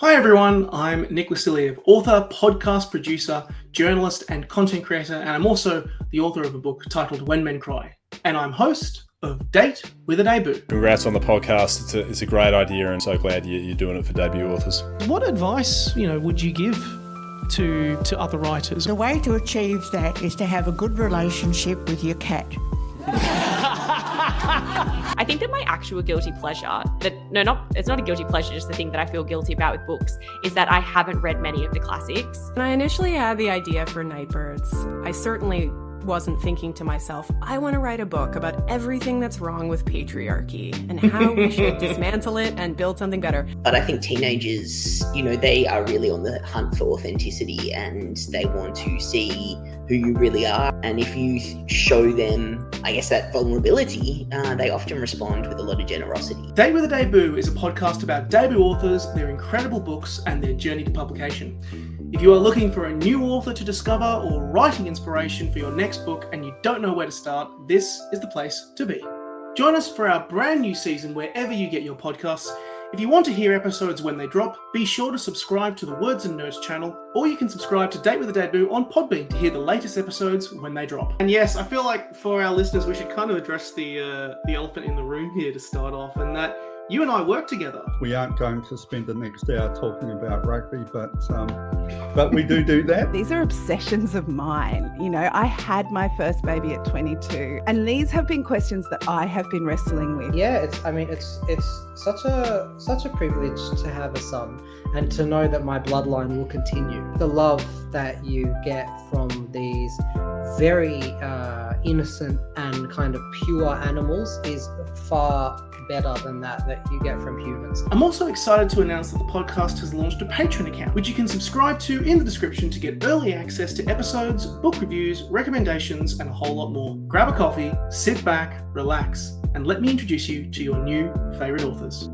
Hi everyone, I'm Nick Wasiliev, author, podcast producer, journalist and content creator, and I'm also the author of a book titled When Men Cry. And I'm host of Date with a Debut. Congrats on the podcast. It's a great idea and so glad you're doing it for debut authors. What advice, would you give to other writers? The way to achieve that is to have a good relationship with your cat. I think that my actual guilty pleasure, it's not a guilty pleasure, just the thing that I feel guilty about with books, is that I haven't read many of the classics. When I initially had the idea for Nightbirds, I certainly wasn't thinking to myself, I want to write a book about everything that's wrong with patriarchy and how we should dismantle it and build something better. But I think teenagers, they are really on the hunt for authenticity and they want to see who you really are. And if you show them, that vulnerability, they often respond with a lot of generosity. Date with a Debut is a podcast about debut authors, their incredible books, and their journey to publication. If you are looking for a new author to discover or writing inspiration for your next book and you don't know where to start, this is the place to be. Join us for our brand new season wherever you get your podcasts. If you want to hear episodes when they drop, be sure to subscribe to the Words and Nerds channel, or you can subscribe to Date with a Debut on Podbean to hear the latest episodes when they drop. And yes, I feel like for our listeners, we should kind of address the elephant in the room here to start off, and that you and I work together. We aren't going to spend the next hour talking about rugby, but we do that. These are obsessions of mine. I had my first baby at 22, and these have been questions that I have been wrestling with. Yeah, it's such a privilege to have a son and to know that my bloodline will continue. The love that you get from these very innocent and kind of pure animals is far better than that you get from humans. I'm also excited to announce that the podcast has launched a Patreon account, which you can subscribe to in the description to get early access to episodes, book reviews, recommendations, and a whole lot more. Grab a coffee, sit back, relax, and let me introduce you to your new favourite authors.